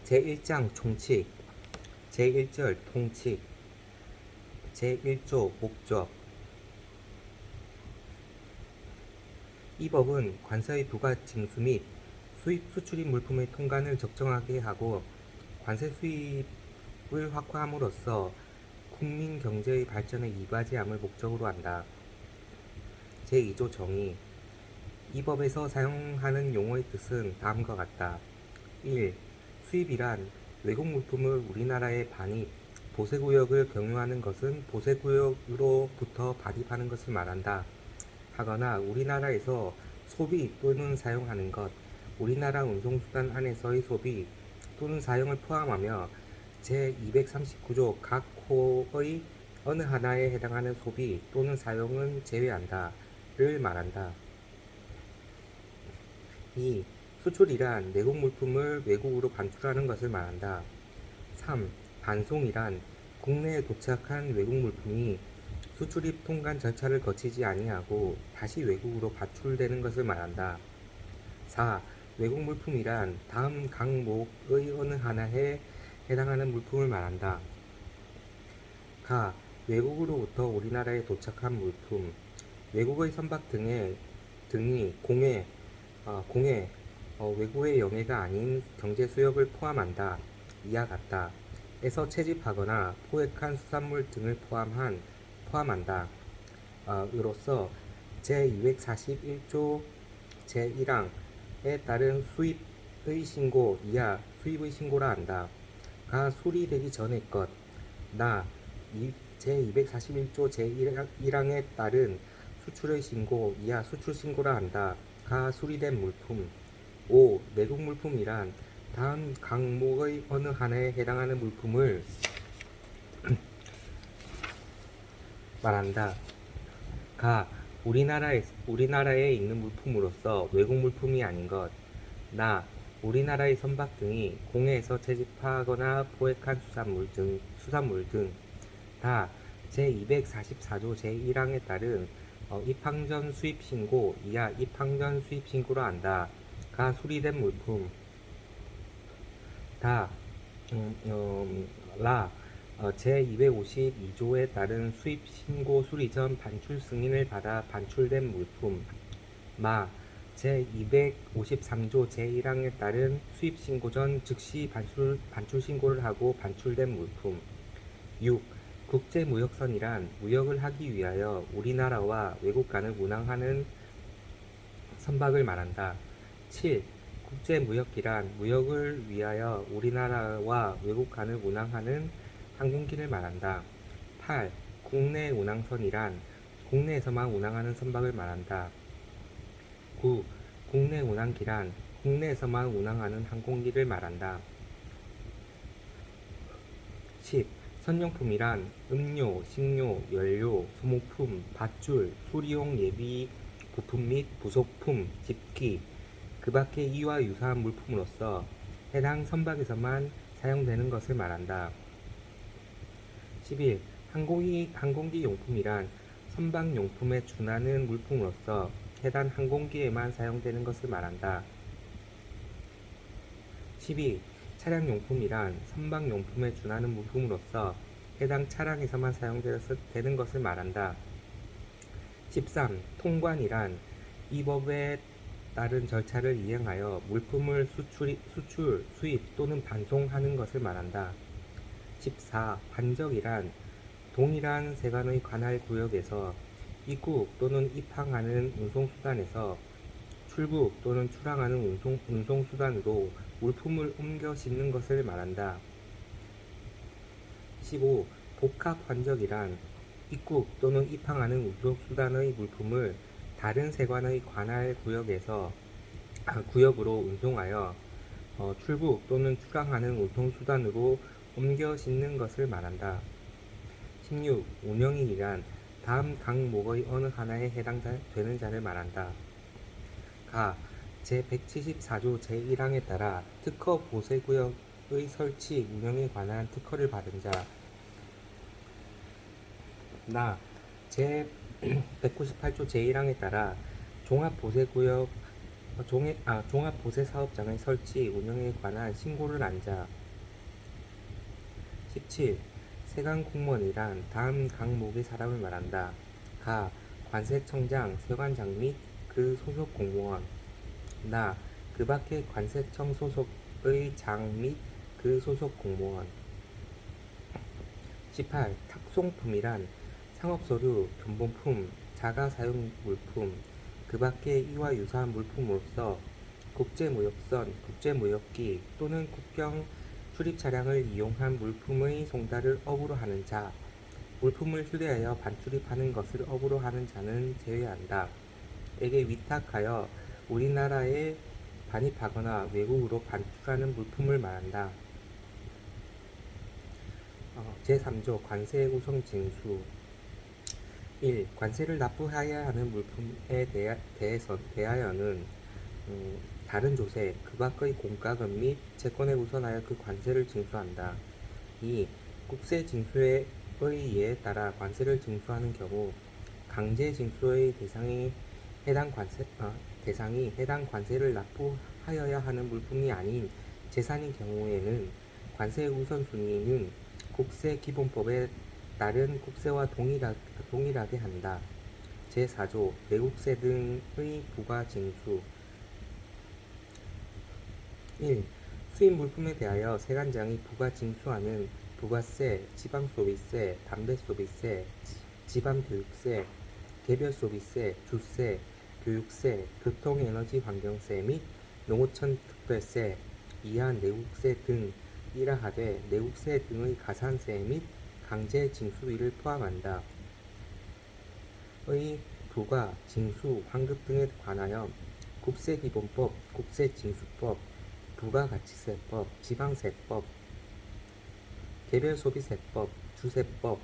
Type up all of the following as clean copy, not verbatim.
제1장 총칙, 제1절 통칙, 제1조 목적. 이 법은 관세의 부가 징수 및 수입 수출입 물품의 통관을 적정하게 하고 관세 수입을 확화함으로써 국민 경제의 발전에 이바지함을 목적으로 한다. 제2조 정의. 이 법에서 사용하는 용어의 뜻은 다음과 같다. 1. 수입이란 외국 물품을 우리나라에 반입, 보세구역을 경유하는 것은 보세구역으로부터 반입하는 것을 말한다. 하거나 우리나라에서 소비 또는 사용하는 것, 우리나라 운송수단 안에서의 소비 또는 사용을 포함하며 제239조 각 호의 어느 하나에 해당하는 소비 또는 사용은 제외한다를 말한다. 2. 수출이란 내국 물품을 외국으로 반출하는 것을 말한다. 3. 반송이란 국내에 도착한 외국 물품이 수출입 통관 절차를 거치지 아니하고 다시 외국으로 반출되는 것을 말한다. 4. 외국 물품이란 다음 항목의 어느 하나에 해당하는 물품을 말한다. 가. 외국으로부터 우리나라에 도착한 물품, 외국의 선박 등이 공해, 외국의 영해가 아닌 경제 수역을 포함한다. 이와 같다. 에서 채집하거나 포획한 수산물 등을 포함한다. 으로써 제241조 제1항에 따른 수입의 신고 이하 수입의 신고라 한다. 가 수리되기 전의 것. 나 제241조 제1항에 따른 수출의 신고 이하 수출 신고라 한다. 가 수리된 물품. 5. 내국 물품이란 다음 항목의 어느 하나에 해당하는 물품을 말한다. 가. 우리나라에 있는 물품으로서 외국 물품이 아닌 것. 나. 우리나라의 선박 등이 공해에서 채집하거나 포획한 수산물 등. 다. 제244조 제1항에 따른 입항전 수입신고 이하 입항전 수입신고라 한다. 가 수리된 물품. 다. 제252조에 따른 수입신고 수리 전 반출 승인을 받아 반출된 물품. 마. 제253조 제1항에 따른 수입신고 전 즉시 반출신고를 하고 반출된 물품. 6. 국제무역선이란 무역을 하기 위하여 우리나라와 외국 간을 운항하는 선박을 말한다. 7. 국제무역기란 무역을 위하여 우리나라와 외국 간을 운항하는 항공기를 말한다. 8. 국내 운항선이란 국내에서만 운항하는 선박을 말한다. 9. 국내 운항기란 국내에서만 운항하는 항공기를 말한다. 10. 선용품이란 음료, 식료, 연료, 소모품, 밧줄, 수리용 예비 부품 및 부속품, 집기, 그 밖의 이와 유사한 물품으로서 해당 선박에서만 사용되는 것을 말한다. 11. 항공기 용품이란 선박 용품에 준하는 물품으로서 해당 항공기에만 사용되는 것을 말한다. 12. 차량 용품이란 선박 용품에 준하는 물품으로서 해당 차량에서만 사용되는 것을 말한다. 13. 통관이란 이 법에 따른 절차를 이행하여 물품을 수출, 수입 또는 반송하는 것을 말한다. 14. 관적이란 동일한 세관의 관할 구역에서 입국 또는 입항하는 운송수단에서 출국 또는 출항하는 운송수단으로 물품을 옮겨 싣는 것을 말한다. 15. 복합관적이란 입국 또는 입항하는 운송수단의 물품을 다른 세관의 관할 구역으로 운송하여 출국 또는 출항하는 운송수단으로 옮겨 싣는 것을 말한다. 16. 운영인이란 다음 항목의 어느 하나에 해당되는 자를 말한다. 가. 제174조 제1항에 따라 특허 보세구역의 설치, 운영에 관한 특허를 받은 자. 나. 제198조 제1항에 따라 종합보세구역 종합보세사업장의 설치, 운영에 관한 신고를 한자. 17. 세관 공무원이란 다음 각목의 사람을 말한다. 가. 관세청장, 세관장 및 그 소속 공무원. 나. 그 밖의 관세청 소속의 장 및 그 소속 공무원. 18. 탁송품이란 상업서류, 견본품, 자가사용물품, 그 밖의 이와 유사한 물품으로서 국제무역선, 국제무역기 또는 국경 출입차량을 이용한 물품의 송달을 업으로 하는 자, 물품을 휴대하여 반출입하는 것을 업으로 하는 자는 제외한다. 에게 위탁하여 우리나라에 반입하거나 외국으로 반출하는 물품을 말한다. 제3조 관세 구성 징수. 1. 관세를 납부해야 하는 물품에 대하여는 다른 조세, 그 밖의 공과금 및 채권에 우선하여 그 관세를 징수한다. 2. 국세 징수의 예에 따라 관세를 징수하는 경우 강제 징수의 대상이 해당 관세를 납부하여야 하는 물품이 아닌 재산인 경우에는 관세의 우선순위는 국세기본법에 따른 국세와 동일하게 한다. 제4조 외국세 등의 부과 징수. 1. 수입 물품에 대하여 세관장이 부과 징수하는 부가세, 지방소비세, 담배소비세, 지방교육세, 개별소비세, 주세, 교육세, 교통에너지환경세 및 농어촌 특별세, 이하 내국세 등이라 하되 내국세 등의 가산세 및 강제 징수비를 포함한다. 의 부과, 징수, 환급 등에 관하여 국세기본법, 국세징수법, 부가가치세법, 지방세법, 개별소비세법, 주세법,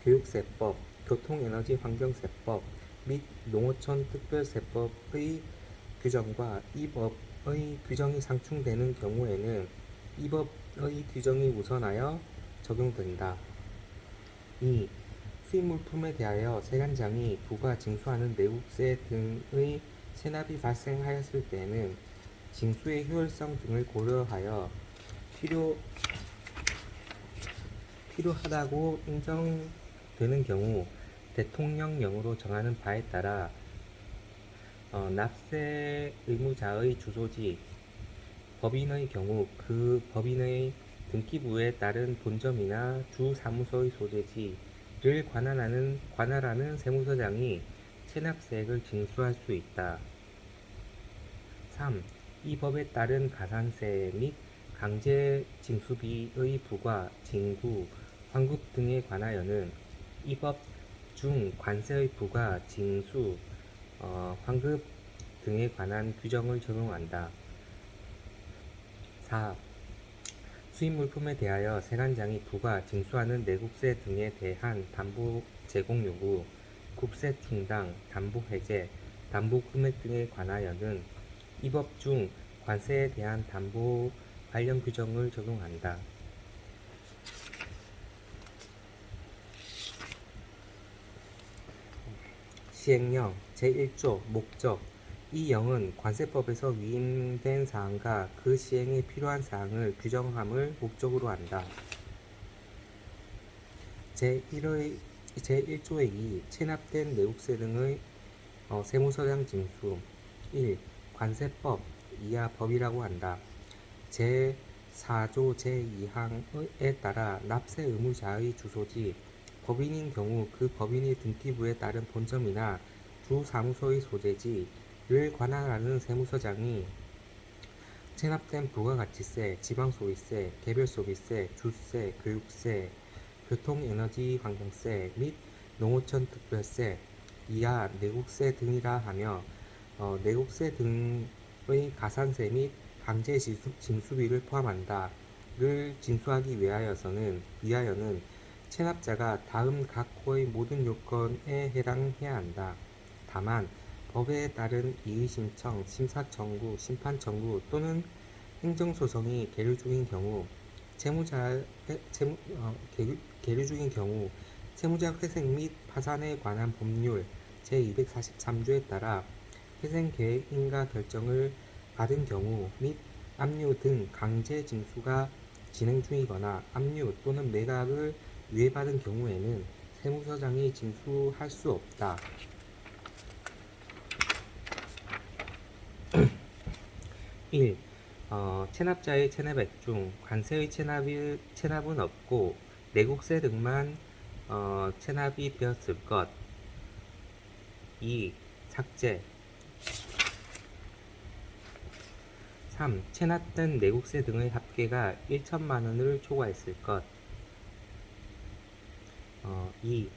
교육세법, 교통에너지환경세법 및 농어촌 특별세법의 규정과 이 법의 규정이 상충되는 경우에는 이 법의 규정이 우선하여 적용된다. 2. 수입물품에 대하여 세관장이 부과 징수하는 내국세 등의 체납이 발생하였을 때에는 징수의 효율성 등을 고려하여 필요하다고 인정되는 경우 대통령령으로 정하는 바에 따라 납세 의무자의 주소지, 법인의 경우 그 법인의 등기부에 따른 본점이나 주 사무소의 소재지를 관할하는 세무서장이 체납세액을 징수할 수 있다. 3. 이 법에 따른 가산세 및 강제 징수비의 부과, 징구, 환급 등에 관하여는 이 법 중 관세의 부과, 징수, 환급 등에 관한 규정을 적용한다. 4. 수입물품에 대하여 세관장이 부과, 징수하는 내국세 등에 대한 담보 제공 요구, 국세 충당, 담보 해제, 담보 금액 등에 관하여는 이 법 중 관세에 대한 담보 관련 규정을 적용한다. 시행령 제1조 목적. 이 영은 관세법에서 위임된 사항과 그 시행에 필요한 사항을 규정함을 목적으로 한다. 제1조의 2. 체납된 내국세 등의 세무서장 징수. 1. 관세법 이하 법이라고 한다. 제4조 제2항에 따라 납세 의무자의 주소지, 법인인 경우 그 법인의 등기부에 따른 본점이나 주 사무소의 소재지를 관할하는 세무서장이 체납된 부가가치세, 지방소비세, 개별소비세, 주세, 교육세, 교통에너지환경세 및 농어촌 특별세, 이하 내국세 등이라 하며 내국세 등의 가산세 및 강제 징수비를 포함한다를 징수하기 위하여는 체납자가 다음 각 호의 모든 요건에 해당해야 한다. 다만 법에 따른 이의신청, 심사청구, 심판청구 또는 행정소송이 계류 중인 경우 채무자 회생 및 파산에 관한 법률 제243조에 따라 회생 계획 인가 결정을 받은 경우 및 압류 등 강제 징수가 진행 중이거나 압류 또는 매각을 유예받은 경우에는 세무서장이 징수할 수 없다. 1. 체납자의 체납액 중 관세의 체납은 없고 내국세 등만 체납이 되었을 것. 2. 삭제. 3. 체납된 내국세 등의 합계가 1천만 원을 초과했을 것. 2.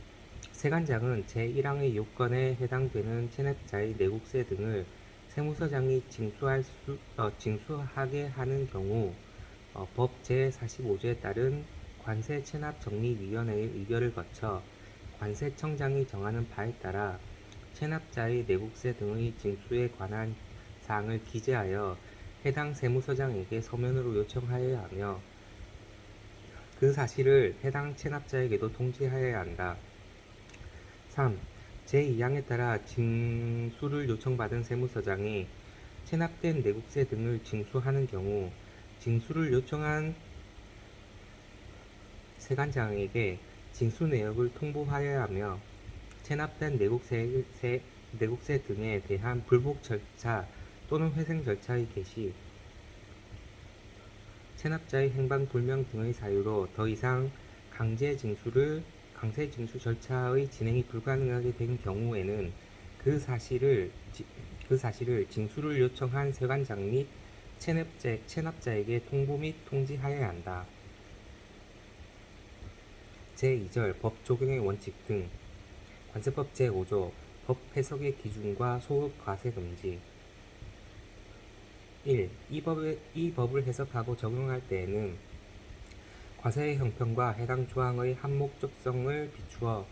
세관장은 제1항의 요건에 해당되는 체납자의 내국세 등을 세무서장이 징수하게 하는 경우 법 제45조에 따른 관세체납정리위원회의 의결을 거쳐 관세청장이 정하는 바에 따라 체납자의 내국세 등의 징수에 관한 사항을 기재하여 해당 세무서장에게 서면으로 요청하여야 하며 그 사실을 해당 체납자에게도 통지하여야 한다. 3. 제2항에 따라 징수를 요청받은 세무서장이 체납된 내국세 등을 징수하는 경우 징수를 요청한 세관장에게 징수 내역을 통보하여야 하며 체납된 내국세 등에 대한 불복 절차 또는 회생 절차의 개시, 체납자의 행방불명 등의 사유로 더 이상 강제징수 절차의 진행이 불가능하게 된 경우에는 그 사실을 징수를 요청한 세관장 및 체납자에게 통보 및 통지하여야 한다. 제2절 법 적용의 원칙 등 관세법 제5조 법 해석의 기준과 소급 과세 금지 1. 이 법을 해석하고 적용할 때에는 과세의 형평과 해당 조항의 한목적성을 비추어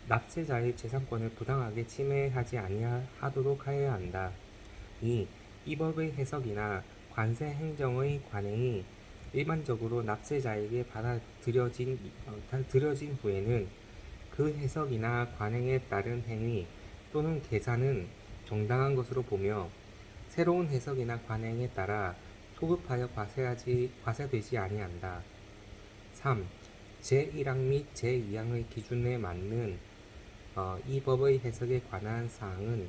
납세자의 재산권을 부당하게 침해하지 아니하도록 하여야 한다. 2. 이 법의 해석이나 관세 행정의 관행이 일반적으로 납세자에게 받아들여진 후에는 그 해석이나 관행에 따른 행위 또는 계산은 정당한 것으로 보며 새로운 해석이나 관행에 따라 소급하여 과세되지 아니한다. 3. 제1항 및 제2항의 기준에 맞는 이 법의 해석에 관한 사항은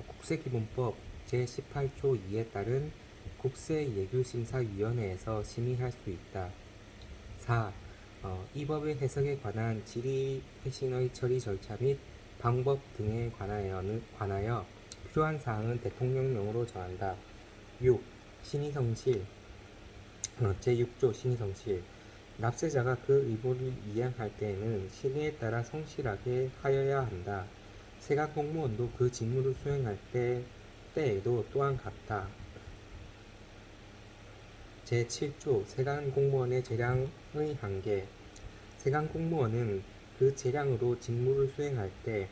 국세기본법 제18조 2에 따른 국세예규심사위원회에서 심의할 수 있다. 4. 이 법의 해석에 관한 질의회신의 처리 절차 및 방법 등에 관하여 필요한 사항은 대통령령으로 정한다. 6. 신의성실 제6조 신의성실 납세자가 그 의무를 이행할 때에는 실의에 따라 성실하게 하여야 한다. 세관 공무원도 그 직무를 수행할 때에도 또한 같다. 제7조 세관 공무원의 재량의 한계 세관 공무원은 그 재량으로 직무를 수행할 때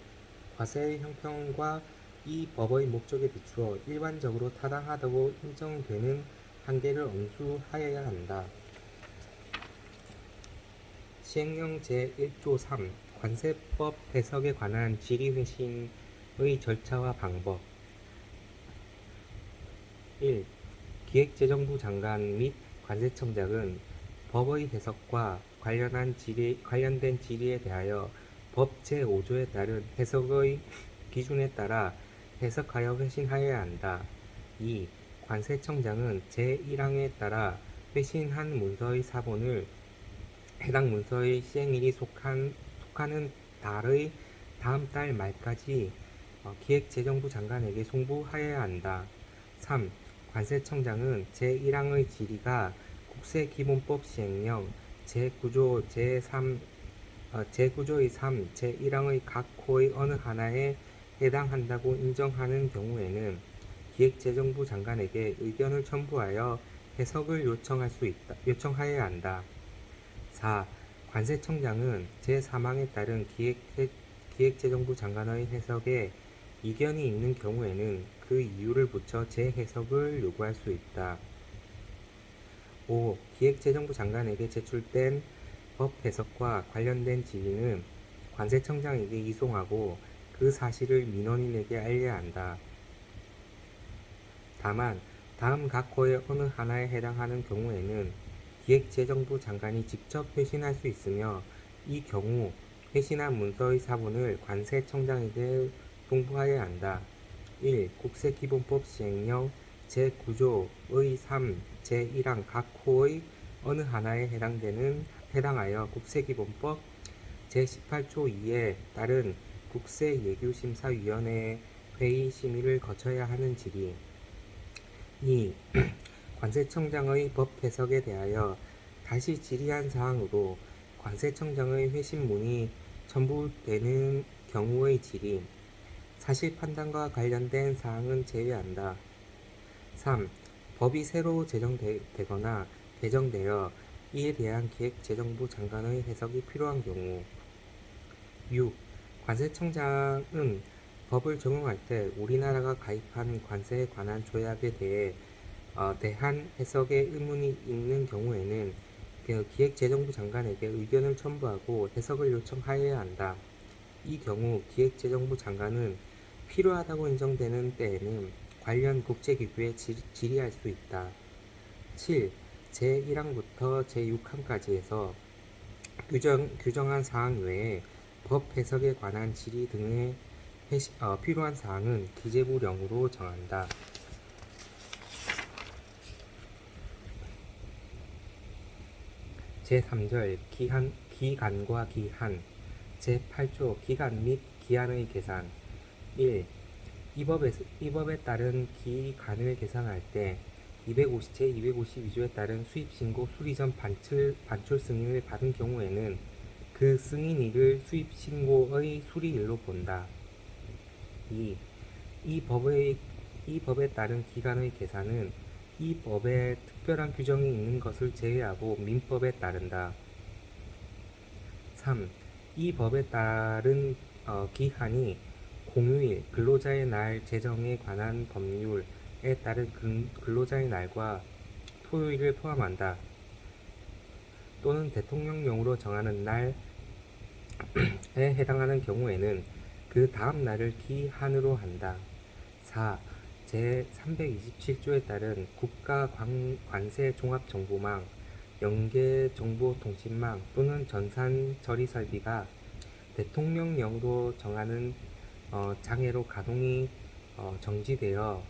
과세의 형평과 이 법의 목적에 비추어 일반적으로 타당하다고 인정되는 한계를 엄수하여야 한다. 시행령 제1조 3 관세법 해석에 관한 질의회신의 절차와 방법 1. 기획재정부 장관 및 관세청장은 법의 해석과 관련된 질의에 대하여 법 제5조에 따른 해석의 기준에 따라 해석하여 회신하여야 한다. 2. 관세청장은 제1항에 따라 회신한 문서의 사본을 해당 문서의 시행일이 속하는 달의 다음 달 말까지 기획재정부 장관에게 송부하여야 한다. 3. 관세청장은 제1항의 질의가 국세기본법 시행령 제9조의 3, 제1항의 각 호의 어느 하나에 해당한다고 인정하는 경우에는 기획재정부 장관에게 의견을 첨부하여 해석을 요청하여야 한다. 4. 관세청장은 제3항에 따른 기획재정부 장관의 해석에 이견이 있는 경우에는 그 이유를 붙여 재해석을 요구할 수 있다. 5. 기획재정부 장관에게 제출된 법 해석과 관련된 질의는 관세청장에게 이송하고 그 사실을 민원인에게 알려야 한다. 다만 다음 각 호의 어느 하나에 해당하는 경우에는 기획재정부 장관이 직접 회신할 수 있으며 이 경우 회신한 문서의 사본을 관세청장에게 송부하여야 한다. 1. 국세기본법 시행령 제9조의 3, 제1항 각 호의 어느 하나에 해당하여 국세기본법 제18조 2에 따른 국세예규심사위원회 회의 심의를 거쳐야 하는 질의. 2. 관세청장의 법 해석에 대하여 다시 질의한 사항으로 관세청장의 회신문이 첨부되는 경우의 질의. 사실 판단과 관련된 사항은 제외한다. 3. 법이 새로 제정되거나 개정되어 이에 대한 기획재정부 장관의 해석이 필요한 경우. 6. 관세청장은 법을 적용할 때 우리나라가 가입한 관세에 관한 조약에 대한 해석에 의문이 있는 경우에는 기획재정부 장관에게 의견을 첨부하고 해석을 요청하여야 한다. 이 경우 기획재정부 장관은 필요하다고 인정되는 때에는 관련 국제기구에 질의할 수 있다. 7. 제1항부터 제6항까지에서 규정한 사항 외에 법 해석에 관한 질의 등의 필요한 사항은 기재부령으로 정한다. 제3절 기간과 기한 제8조 기간 및 기한의 계산 1. 이 법에 따른 기간을 계산할 때 제252조에 따른 수입신고 수리 전 반출 승인을 받은 경우에는 그 승인일을 수입신고의 수리일로 본다. 2. 이 법에 따른 기간의 계산은 이 법에 특별한 규정이 있는 것을 제외하고 민법에 따른다. 3. 이 법에 따른 기한이 공휴일 근로자의 날 제정에 관한 법률에 따른 근로자의 날과 토요일을 포함한다. 또는 대통령령으로 정하는 날에 해당하는 경우에는 그 다음 날을 기한으로 한다. 4. 제327조에 따른 국가관세종합정보망, 연계정보통신망 또는 전산처리설비가 대통령령으로 정하는 장애로 가동이 정지되어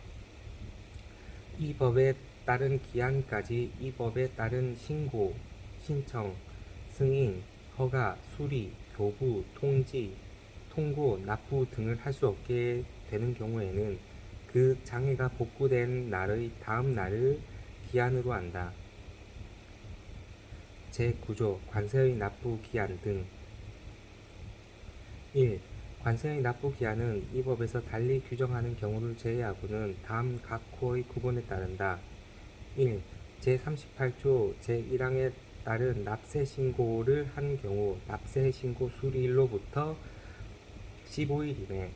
이 법에 따른 기한까지 이 법에 따른 신고, 신청, 승인, 허가, 수리, 교부, 통지, 통고, 납부 등을 할 수 없게 되는 경우에는 그 장애가 복구된 날의 다음 날을 기한으로 한다. 제9조 관세의 납부 기한 등 1. 관세의 납부 기한은 이 법에서 달리 규정하는 경우를 제외하고는 다음 각 호의 구본에 따른다. 1. 제38조 제1항에 따른 납세 신고를 한 경우 납세 신고 수리일로부터 15일 이내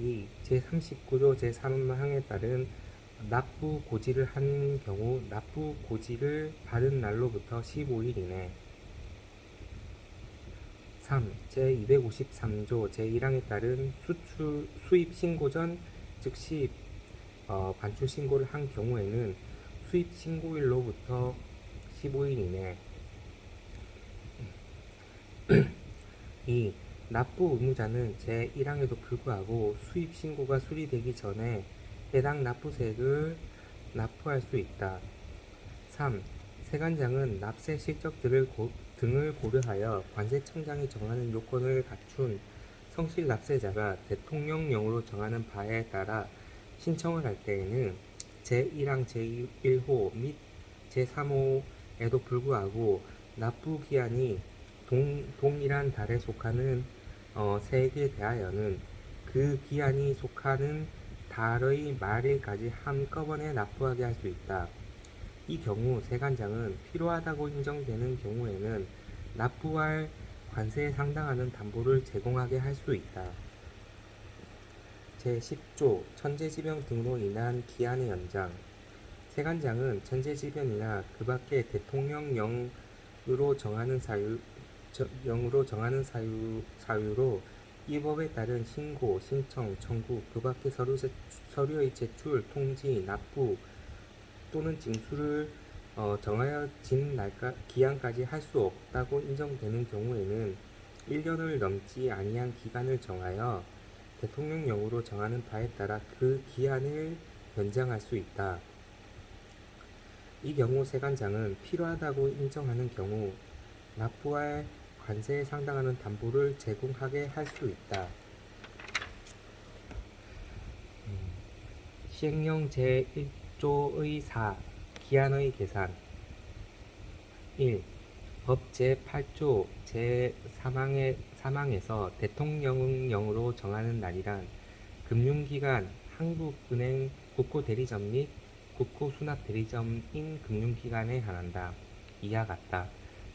2. 제39조 제3항에 따른 납부 고지를 한 경우 납부 고지를 받은 날로부터 15일 이내 3. 제253조 제1항에 따른 수입 신고 전 즉시 반출 신고를 한 경우에는 수입 신고일로부터 15일 이내 2. 납부 의무자는 제1항에도 불구하고 수입 신고가 수리되기 전에 해당 납부세액을 납부할 수 있다. 3. 세관장은 납세 실적 등을 고려하여 관세청장이 정하는 요건을 갖춘 성실 납세자가 대통령령으로 정하는 바에 따라 신청을 할 때에는 제1항 제1호 및 제3호에도 불구하고 납부 기한이 동일한 달에 속하는 세액에 대하여는 그 기한이 속하는 달의 말일까지 한꺼번에 납부하게 할 수 있다. 이 경우 세관장은 필요하다고 인정되는 경우에는 납부할 관세에 상당하는 담보를 제공하게 할 수 있다. 제10조 천재지변 등으로 인한 기한의 연장 세관장은 천재지변이나 그 밖의 대통령령으로 정하는 사유로 이 법에 따른 신고, 신청, 청구, 그 밖의 서류의 제출, 통지, 납부 또는 징수를 정하여진 기한까지 할 수 없다고 인정되는 경우에는 1년을 넘지 아니한 기간을 정하여 대통령령으로 정하는 바에 따라 그 기한을 연장할 수 있다. 이 경우 세관장은 필요하다고 인정하는 경우 납부할 관세에 상당하는 담보를 제공하게 할 수 있다. 시행령 제1조의 4 기한의 계산 1. 법 제8조 제3항에서 대통령령으로 정하는 날이란 금융기관, 한국은행, 국고대리점 및 국고수납대리점인 금융기관에 한한다. 이와 같다.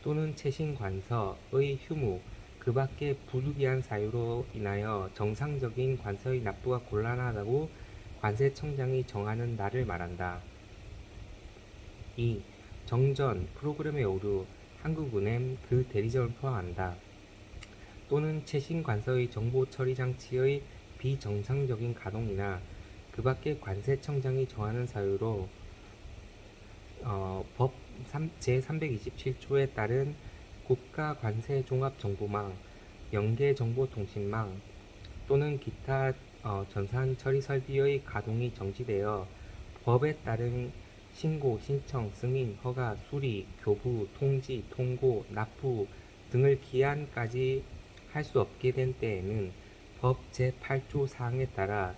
또는 최신관서의 휴무, 그 밖의 부득이한 사유로 인하여 정상적인 관서의 납부가 곤란하다고 관세청장이 정하는 날을 말한다. 2. 정전, 프로그램의 오류, 한국은행 그 대리점을 포함한다. 또는 최신 관서의 정보 처리 장치의 비정상적인 가동이나 그 밖의 관세청장이 정하는 사유로 법 제327조에 따른 국가관세종합정보망, 연계정보통신망 또는 기타 전산처리설비의 가동이 정지되어 법에 따른 신고, 신청, 승인, 허가, 수리, 교부, 통지, 통고, 납부 등을 기한까지 할 수 없게 된 때에는 법 제8조 사항에 따라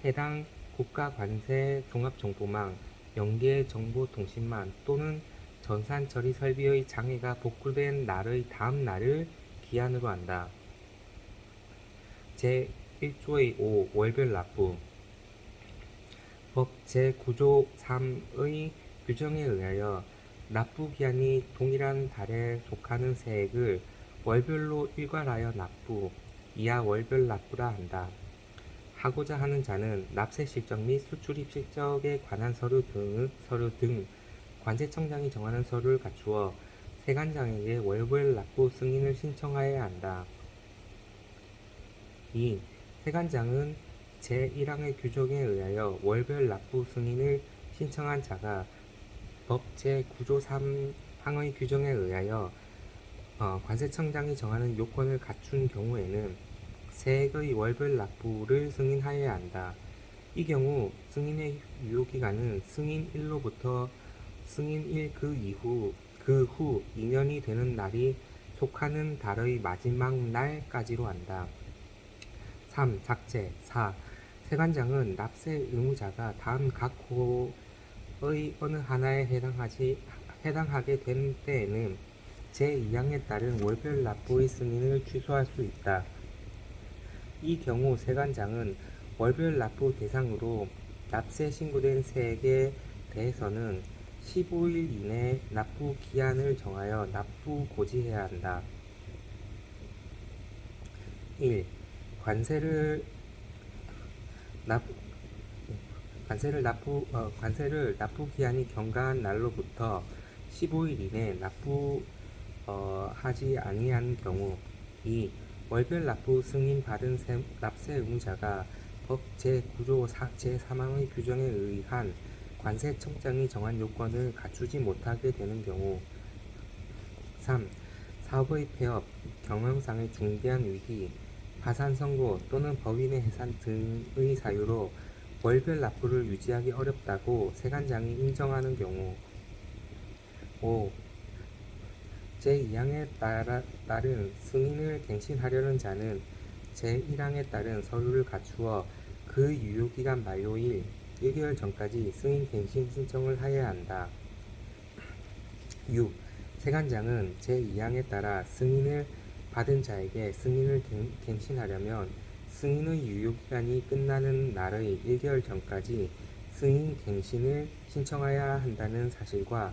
해당 국가관세종합정보망, 연계정보통신망 또는 전산처리 설비의 장애가 복구된 날의 다음 날을 기한으로 한다. 제1조의 5 월별 납부 법 제9조 3의 규정에 의하여 납부기한이 동일한 달에 속하는 세액을 월별로 일괄하여 납부, 이하 월별 납부라 한다. 하고자 하는 자는 납세실적 및 수출입실적에 관한 서류 등 관세청장이 정하는 서류를 갖추어 세관장에게 월별 납부 승인을 신청하여야 한다. 2. 세관장은 제1항의 규정에 의하여 월별 납부 승인을 신청한 자가 법 제9조 3항의 규정에 의하여 관세청장이 정하는 요건을 갖춘 경우에는 세액의 월별 납부를 승인하여야 한다. 이 경우 승인의 유효기간은 승인일로부터 승인일 그 후 2년이 되는 날이 속하는 달의 마지막 날까지로 한다. 3. 삭제 4. 세관장은 납세 의무자가 다음 각 호의 어느 하나에 해당하게 된 때에는 제2항에 따른 월별 납부의 승인을 취소할 수 있다. 이 경우 세관장은 월별 납부 대상으로 납세 신고된 세액에 대해서는 15일 이내 납부 기한을 정하여 납부 고지해야 한다. 1. 관세를 납부 기한이 경과한 날로부터 15일 이내 납부하지 아니한 경우 2. 월별 납부 승인 받은 납세 의무자가 법 제9조 제3항의 규정에 의한 관세청장이 정한 요건을 갖추지 못하게 되는 경우 3. 사업의 폐업, 경영상의 중대한 위기, 파산 선고 또는 법인의 해산 등의 사유로 월별 납부를 유지하기 어렵다고 세관장이 인정하는 경우 5. 제2항에 따른 승인을 갱신하려는 자는 제1항에 따른 서류를 갖추어 그 유효기간 만료일 1개월 전까지 승인 갱신 신청을 하여야 한다. 6. 세관장은 제2항에 따라 승인을 받은 자에게 승인을 갱신하려면 승인의 유효기간이 끝나는 날의 1개월 전까지 승인 갱신을 신청하여야 한다는 사실과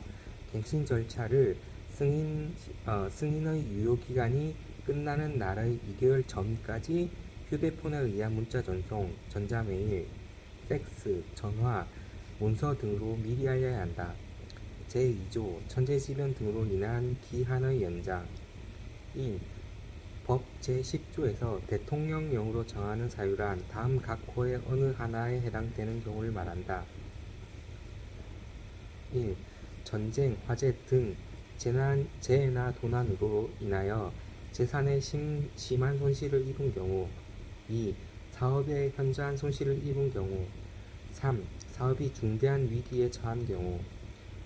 갱신 절차를 승인의 유효기간이 끝나는 날의 2개월 전까지 휴대폰에 의한 문자 전송, 전자메일, 팩스, 전화, 문서 등으로 미리 알려야 한다. 제2조 천재지변 등으로 인한 기한의 연장 1. 법 제10조에서 대통령령으로 정하는 사유란 다음 각 호의 어느 하나에 해당되는 경우를 말한다. 1. 전쟁, 화재 등 재해나 도난으로 인하여 재산에 심한 손실을 입은 경우. 2. 사업에 현저한 손실을 입은 경우. 3. 사업이 중대한 위기에 처한 경우.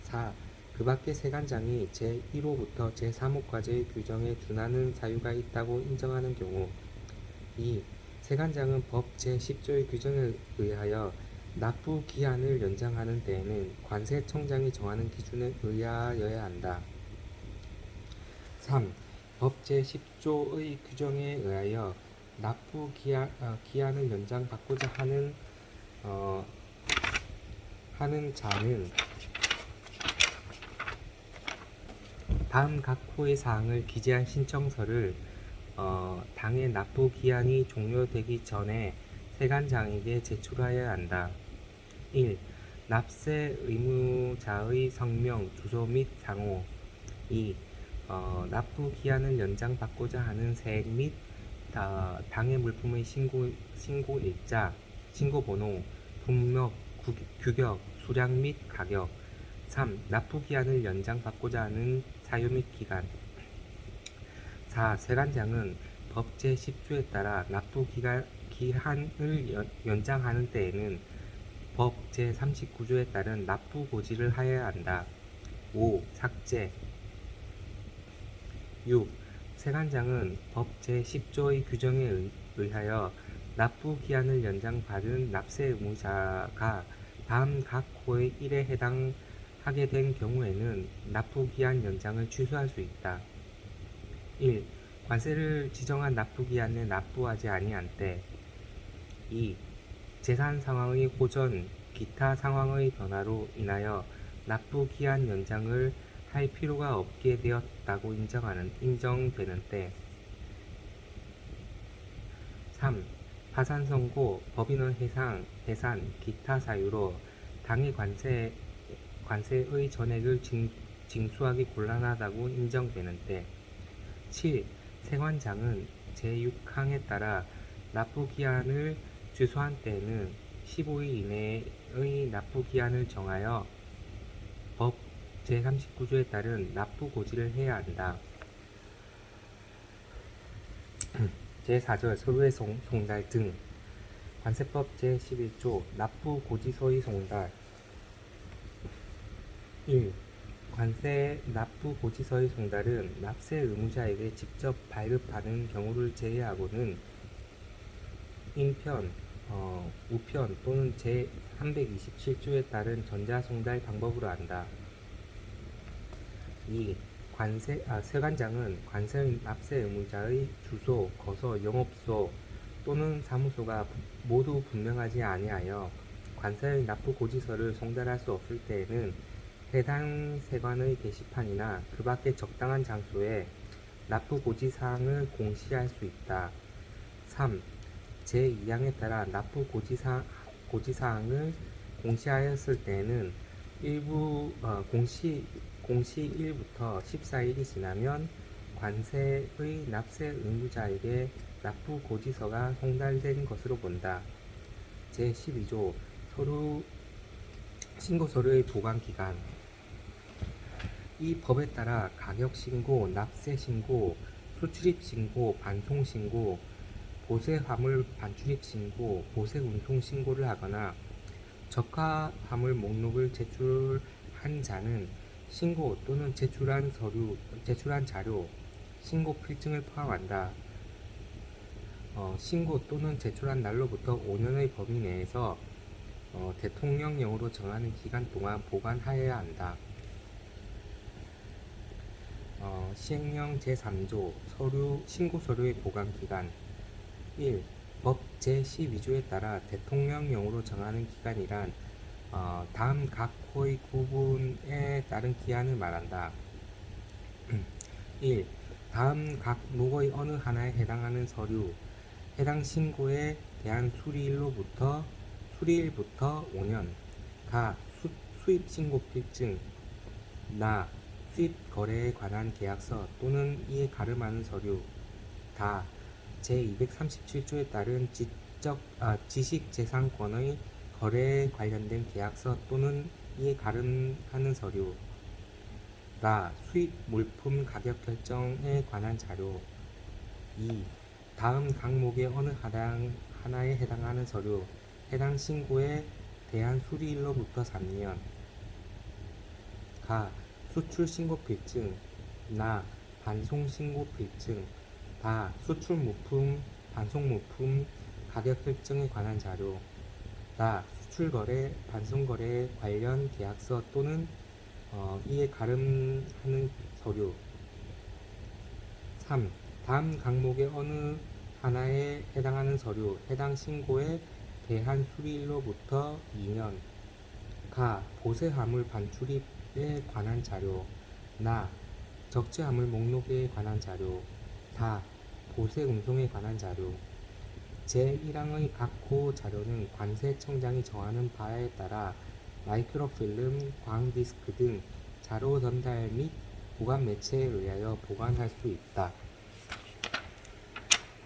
4. 그 밖에 세관장이 제1호부터 제3호 과제의 규정에 준하는 사유가 있다고 인정하는 경우. 2. 세관장은 법 제10조의 규정에 의하여 납부 기한을 연장하는 데에는 관세청장이 정하는 기준에 의하여야 한다. 3. 법 제10조의 규정에 의하여 납부 기한을 연장받고자 하는 자는 다음 각 호의 사항을 기재한 신청서를 당의 납부 기한이 종료되기 전에 세관장에게 제출하여야 한다. 1. 납세 의무자의 성명, 주소 및 상호. 2. 납부 기한을 연장받고자 하는 세액 및 당해 물품의 신고 일자, 신고 번호, 품목, 규격, 수량 및 가격. 3. 납부 기한을 연장받고자 하는 사유 및 기간. 4. 세관장은 법 제10조에 따라 납부 기한을 연장하는 때에는 법 제39조에 따른 납부 고지를 하여야 한다. 5. 삭제. 6. 세관장은 법 제10조의 규정에 의하여 납부 기한을 연장받은 납세 의무자가 다음 각 호의 1에 해당하게 된 경우에는 납부 기한 연장을 취소할 수 있다. 1. 관세를 지정한 납부 기한에 납부하지 아니한 때. 2. 재산 상황의 호전, 기타 상황의 변화로 인하여 납부 기한 연장을 할 필요가 없게 되었다고 인정되는 때. 3. 파산 선고, 법인의 해산, 기타 사유로 당의 관세의 전액을 징수하기 곤란하다고 인정되는 때. 7. 세관장은 제6항에 따라 납부 기한을 취소한 때에는 15일 이내의 납부 기한을 정하여 법 제39조에 따른 납부 고지를 해야 한다. 제4절 서류의 송달 등. 관세법 제11조 납부 고지서의 송달. 1. 관세 납부 고지서의 송달은 납세 의무자에게 직접 발급하는 경우를 제외하고는 인편, 우편 또는 제327조에 따른 전자송달 방법으로 한다. 2. 세관장은 관세 납세 의무자의 주소, 거서, 영업소 또는 사무소가 모두 분명하지 아니하여 관세의 납부 고지서를 송달할 수 없을 때에는 해당 세관의 게시판이나 그 밖의 적당한 장소에 납부 고지사항을 공시할 수 있다. 3. 제2항에 따라 납부 고지사항을 공시하였을 때에는 공시일부터 14일이 지나면 관세의 납세 의무자에게 납부 고지서가 송달된 것으로 본다. 제12조 신고서류의 보관기간. 이 법에 따라 가격신고, 납세신고, 수출입신고, 반송신고, 보세화물 반출입신고, 보세운송신고를 하거나 적화화물 목록을 제출한 자는 신고 또는 제출한 자료, 신고 필증을 포함한다. 신고 또는 제출한 날로부터 5년의 범위 내에서 대통령령으로 정하는 기간 동안 보관하여야 한다. 시행령 제3조 신고서류의 보관기간. 1. 법 제12조에 따라 대통령령으로 정하는 기간이란 다음 각 호의 구분에 따른 기한을 말한다. 1. 다음 각 목의 어느 하나에 해당하는 서류, 해당 신고에 대한 수리일부터 5년. 가. 수입신고 필증. 나. 수입 거래에 관한 계약서 또는 이에 가름하는 서류. 다 제237조에 따른 지식재산권의 거래에 관련된 계약서 또는 이에 가름하는 서류. 라. 수입 물품 가격 결정에 관한 자료. 2. 다음 항목의 어느 하나에 해당하는 서류. 해당 신고에 대한 수리일로부터 3년. 가. 수출 신고 필증. 나. 반송 신고 필증. 다. 수출 물품, 반송 물품 가격 결정에 관한 자료. 다. 수출 거래, 반송 거래 관련 계약서 또는 이에 가름하는 서류. 3. 다음 항목의 어느 하나에 해당하는 서류. 해당 신고에 대한 수리일로부터 2년. 가. 보세화물 반출입에 관한 자료. 나. 적재화물 목록에 관한 자료. 다. 보세 운송에 관한 자료. 제1항의 각 호 자료는 관세청장이 정하는 바에 따라 마이크로필름, 광디스크 등 자료 전달 및 보관 매체에 의하여 보관할 수 있다.